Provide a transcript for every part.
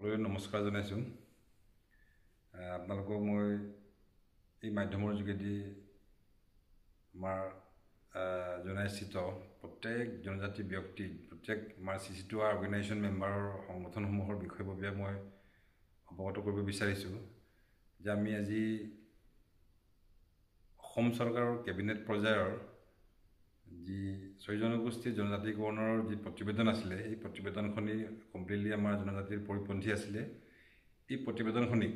নমস্কাৰ জনাইছোঁ আপোনালোকক মই এই মাধ্যমৰ যোগেদি আমাৰ জনাইছিত প্ৰত্যেক জনজাতি ব্যক্তি প্ৰত্যেক আমাৰ CC2R অৰ্গেনাইজেশ্যন মেম্বাৰৰ সংগঠনসমূহৰ বিষয়ববীয়া মই অৱগত কৰিব বিচাৰিছোঁ যে আমি আজি অসম চৰকাৰৰ কেবিনেট পৰ্যায়ৰ যি 6 জনগোষ্ঠীৰ জনজাতিকৰণৰ যি প্ৰতিবেদন আছিলে এই প্ৰতিবেদনখনি কমপ্লিটলি আমাৰ জনজাতিৰ পৰিপন্থী আছিলে এই প্ৰতিবেদনখনিক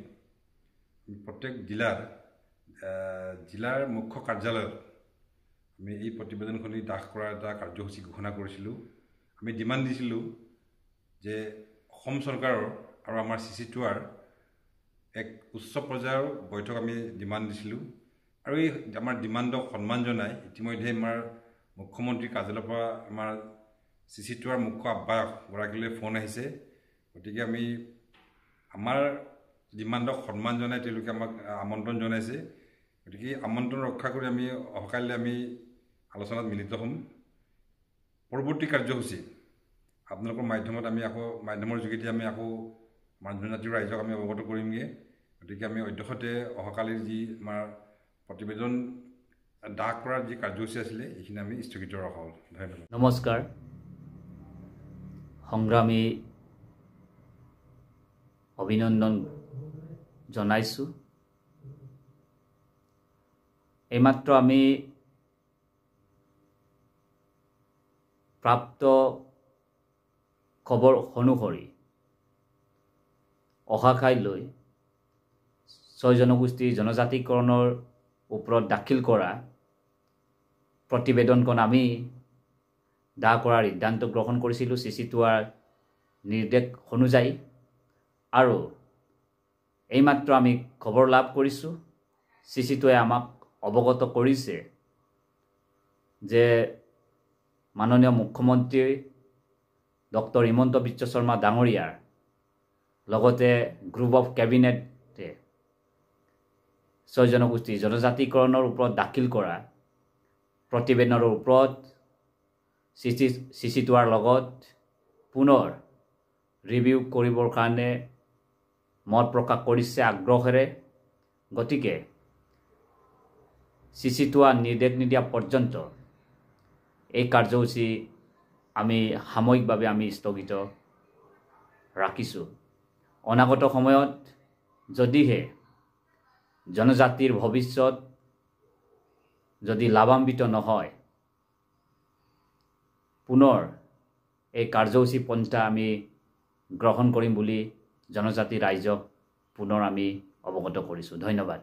প্ৰত্যেক জিলাৰ মুখ্য কাৰ্যালয়ত আমি এই প্ৰতিবেদনখনি দাখ কৰাৰ এটা কাৰ্যসূচী ঘোষণা কৰিছিলোঁ আমি ডিমান্ড দিছিলোঁ যে অসম চৰকাৰৰ আৰু আমাৰ CC2R এক উচ্চ পৰ্যায়ৰ বৈঠক আমি ডিমান্ড দিছিলোঁ আৰু এই আমাৰ ডিমাণ্ডক সন্মান জনাই ইতিমধ্যে আমাৰ মুখ্যমন্ত্ৰী কাৰ্যালয়ৰ পৰা আমাৰ CC2R মুখ্য আহ্বায়ক গৰাকীলৈ ফোন আহিছে গতিকে আমি আমাৰ ডিমাণ্ডক সন্মান জনাই তেওঁলোকে আমাক আমন্ত্ৰণ জনাইছে গতিকে আমন্ত্ৰণ ৰক্ষা কৰি আমি অহকাইলৈ আমি আলোচনাত মিলিত হ'ম পৰৱৰ্তী কাৰ্যসূচী আপোনালোকৰ মাধ্যমত আমি আকৌ মাধ্যমৰ যোগেদি আমি আকৌ জনজাতিৰ ৰাইজক আমি অৱগত কৰিমগৈ গতিকে আমি অধ্যক্ষতে অহকালিৰ যি আমাৰ প্ৰতিবেদন দাখ কৰাৰ যি কাৰ্যসূচী আছিলে এইখিনি আমি স্থগিত ৰখা হ'ল ধন্যবাদ নমস্কাৰ সংগ্ৰামী অভিনন্দন জনাইছোঁ এইমাত্ৰ আমি প্ৰাপ্ত খবৰ অনুসৰি অহাকাইলৈ 6 জনগোষ্ঠীৰ জনজাতিকৰণৰ ওপৰত দাখিল কৰা প্ৰতিবেদনখন আমি দাহ কৰাৰ সিদ্ধান্ত গ্ৰহণ কৰিছিলোঁ CC2R নিৰ্দেশ অনুযায়ী আৰু এইমাত্ৰ আমি খবৰ লাভ কৰিছোঁ CC2য়ে আমাক অৱগত কৰিছে যে মাননীয় মুখ্যমন্ত্ৰী ডক্টৰ হিমন্ত বিশ্ব শৰ্মা ডাঙৰীয়াৰ লগতে গ্ৰুপ অফ কেবিনেটে 6 জনগোষ্ঠীৰ জনজাতিকৰণৰ ওপৰত দাখিল কৰা প্ৰতিবেদনৰ ওপৰত CC2R লগত পুনৰ ৰিভিউ কৰিবৰ কাৰণে মত প্ৰকাশ কৰিছে আগ্ৰহেৰে গতিকে CC2R নিৰ্দেশ নিদিয়া পৰ্যন্ত এই কাৰ্যসূচী আমি সাময়িকভাৱে আমি স্থগিত ৰাখিছোঁ অনাগত সময়ত যদিহে জনজাতিৰ ভৱিষ্যত যদি লাভান্বিত নহয় পুনৰ এই কাৰ্যসূচী পন্থা আমি গ্ৰহণ কৰিম বুলি জনজাতি ৰাইজক পুনৰ আমি অৱগত কৰিছোঁ ধন্যবাদ